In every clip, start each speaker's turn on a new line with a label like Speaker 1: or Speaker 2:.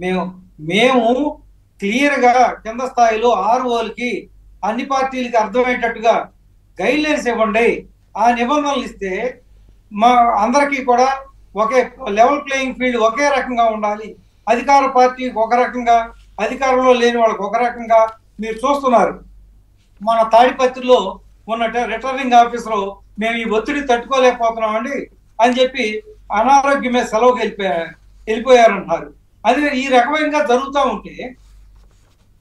Speaker 1: మేము మేము క్లియర్ గా కింద స్థాయిలో ఆర్ఓలకి అన్ని పార్టీలకి అర్థమయ్యేటట్టుగా గైడ్ లైన్స్ ఇవ్వండి. ఆ నిబంధనలు ఇస్తే మా అందరికీ కూడా ఒకే లెవెల్ ప్లేయింగ్ ఫీల్డ్ ఒకే రకంగా ఉండాలి. అధికార పార్టీకి ఒక రకంగా, అధికారంలో లేని వాళ్ళకి ఒక రకంగా. మీరు చూస్తున్నారు మన తాడిపత్రిలో ఉన్న రిటర్నింగ్ ఆఫీసర్ మేము ఈ ఒత్తిడి తట్టుకోలేకపోతున్నామండి అని చెప్పి అనారోగ్యమే సెలవుకి వెళ్ళిపోయారంటున్నారు. అది ఈ రకమైనగా జరుగుతూ ఉంటే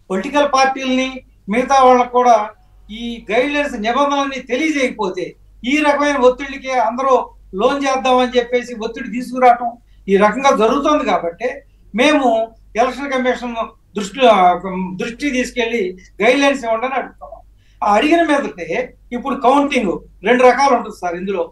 Speaker 1: పొలిటికల్ పార్టీలని మిగతా వాళ్ళకు కూడా ఈ గైడ్ లైన్స్ నిబంధనల్ని తెలియజేయకపోతే ఈ రకమైన ఒత్తిడికి అందరూ లోన్ చేద్దామని చెప్పేసి ఒత్తిడి తీసుకురావటం ఈ రకంగా జరుగుతుంది. కాబట్టి మేము ఎలక్షన్ కమిషన్ దృష్టి తీసుకెళ్లి గైడ్ లైన్స్ ఇవ్వండి అని అడుగుతున్నాం. ఆ అడిగిన మీదటే ఇప్పుడు కౌంటింగ్ రెండు రకాలు ఉంటుంది సార్. ఇందులో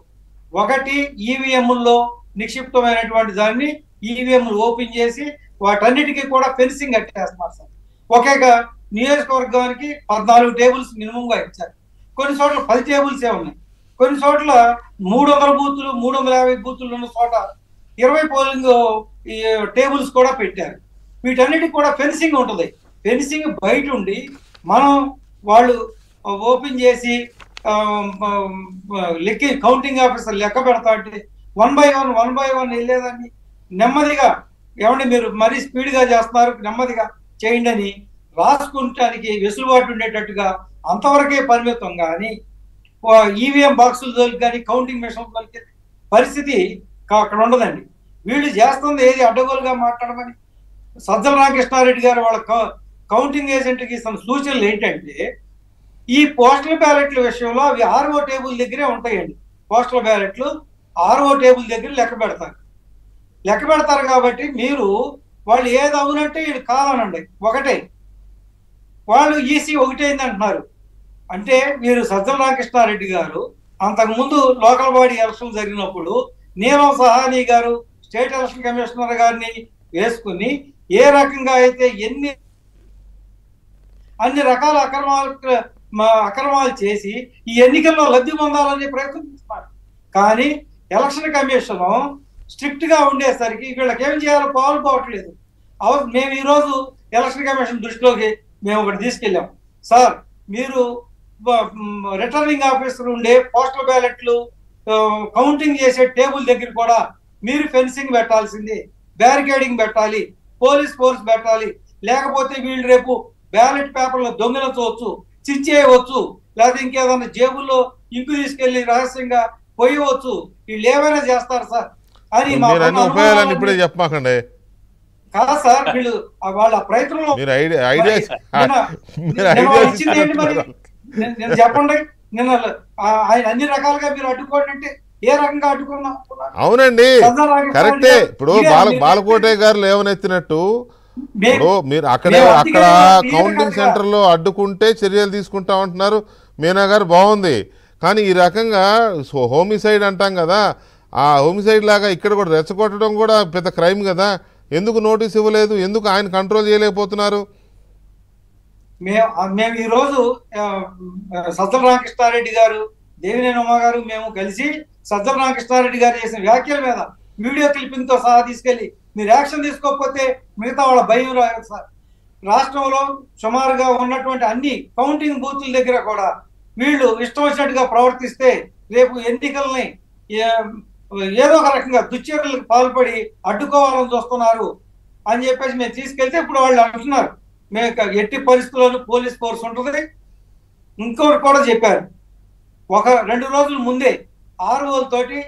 Speaker 1: ఒకటి ఈవీఎంల్లో నిక్షిప్తమైనటువంటి దాన్ని ఈవీఎంలు ఓపెన్ చేసి వాటన్నిటికీ కూడా ఫెన్సింగ్ కట్టేస్తున్నారు సార్. ఒకేగా నియోజకవర్గానికి 14 టేబుల్స్ మినిమం గా ఇచ్చారు. కొన్ని చోట్ల 10 టేబుల్సే ఉన్నాయి. కొన్ని చోట్ల 300 బూతులు 350 బూతులు ఉన్న చోట 20 పోలింగ్ టేబుల్స్ కూడా పెట్టారు. వీటన్నిటికి కూడా ఫెన్సింగ్ ఉంటుంది. ఫెన్సింగ్ బయట ఉండి మనం వాళ్ళు ఓపెన్ చేసి కౌంటింగ్ ఆఫీసర్ లెక్క పెడతా అంటే 1 by 1 వెళ్ళేదాన్ని నెమ్మదిగా ఏమంటే మీరు మరీ స్పీడ్ గా చేస్తున్నారు, నెమ్మదిగా చేయండి అని రాసుకుంటానికి వెసులుబాటు ఉండేటట్టుగా అంతవరకే పరిమితం. కానీ ఈవీఎం బాక్సుల దొరికి కానీ కౌంటింగ్ మిషన్ దొరికి పరిస్థితి అక్కడ ఉండదండి. వీళ్ళు చేస్తుంది ఏది అడ్డగోలుగా మాట్లాడమని సజ్జల రామకృష్ణారెడ్డి గారు వాళ్ళ కౌంటింగ్ ఏజెంట్కి ఇస్తున్న సూచనలు ఏంటంటే ఈ పోస్టల్ బ్యాలెట్ల విషయంలో అవి ఆర్ఓ టేబుల్ దగ్గరే ఉంటాయండి. పోస్టల్ బ్యాలెట్లు ఆర్ఓ టేబుల్ దగ్గర లెక్క పెడతారు కాబట్టి మీరు వాళ్ళు ఏది అవునంటే వీళ్ళు కాదనండి. ఒకటే వాళ్ళు ఈసీ ఒకటైంది అంటున్నారు. అంటే మీరు సజ్జల రామకృష్ణారెడ్డి గారు అంతకుముందు లోకల్ బాడీ ఎలక్షన్ జరిగినప్పుడు నీలం సహాని గారు స్టేట్ ఎలక్షన్ కమిషనర్ గారిని వేసుకుని ఏ రకంగా అయితే అన్ని రకాల అక్రమాలు చేసి ఈ ఎన్నికల్లో లబ్ధి పొందాలని ప్రయత్నం చేస్తున్నారు. కానీ ఎలక్షన్ కమిషన్ స్ట్రిక్ట్ గా ఉండేసరికి వీళ్ళకి ఏం చేయాలో పాల్పోవట్లేదు. మేము ఈరోజు ఎలక్షన్ కమిషన్ దృష్టిలోకి మేము ఒకటి తీసుకెళ్ళాం. సార్ మీరు రిటర్నింగ్ ఆఫీసర్ ఉండే పోస్టల్ బ్యాలెట్లు కౌంటింగ్ చేసే టేబుల్ దగ్గర కూడా మీరు ఫెన్సింగ్ పెట్టాల్సింది, బ్యారికేడింగ్ పెట్టాలి, పోలీస్ ఫోర్స్ పెట్టాలి. లేకపోతే వీళ్ళు రేపు బ్యాలెట్ పేపర్లో దొంగిలించవచ్చు, చించేయవచ్చు, లేకపోతే ఇంకేదన్నా జేబుల్లో ఇంకు తీసుకెళ్లి రహస్యంగా పోయవచ్చు. వీళ్ళు ఏమైనా చేస్తారు సార్ అని
Speaker 2: ఇప్పుడే చెప్పమాకండి.
Speaker 1: కాదు సార్, వీళ్ళు వాళ్ళ ప్రయత్నంలో ఇచ్చింది ఏంటి మరి నేను చెప్పండి. నిన్న ఆయన అన్ని రకాలుగా మీరు అడ్డుకోండి అంటే ఏ రకంగా అడ్డుకున్నాం?
Speaker 2: అవునండి, కరెక్టే. ఇప్పుడు బాలకోటే గారు లేవనెత్తినట్టు మీరు అక్కడ కౌంటింగ్ సెంటర్ లో అడ్డుకుంటే చర్యలు తీసుకుంటా ఉంటున్నారు. మీనా గారు బాగుంది, కానీ ఈ రకంగా హోమిసైడ్ అంటాం కదా, ఆ హోమిసైడ్ లాగా ఇక్కడ కూడా రెచ్చగొట్టడం కూడా పెద్ద క్రైమ్ కదా. ఎందుకు నోటీస్ ఇవ్వలేదు? ఎందుకు ఆయన కంట్రోల్ చేయలేకపోతున్నారు?
Speaker 1: మేము ఈ రోజు సజ్జల రామకృష్ణారెడ్డి గారు, దేవినేని ఉమ్మ గారు మేము కలిసి సజ్జల రామకృష్ణారెడ్డి గారు చేసిన వ్యాఖ్యల మీద వీడియో క్లిప్పింగ్ తో సహా తీసుకెళ్లి మీరు యాక్షన్ తీసుకోకపోతే మిగతా వాళ్ళ భయం రాదు సార్. రాష్ట్రంలో సుమారుగా ఉన్నటువంటి అన్ని కౌంటింగ్ బూతుల దగ్గర కూడా వీళ్ళు ఇష్టం వచ్చినట్టుగా ప్రవర్తిస్తే రేపు ఎన్నికల్ని ఏదో ఒక రకంగా దుశ్చర్యలకు పాల్పడి అడ్డుకోవాలని చూస్తున్నారు అని చెప్పేసి మేము తీసుకెళ్తే ఇప్పుడు వాళ్ళు అంటున్నారు మేము ఎట్టి పరిస్థితుల్లోనూ పోలీస్ ఫోర్స్ ఉంటుంది. ఇంకొకటి కూడా చెప్పారు, 1-2 రోజుల ముందే ఆర్ఓలతోటి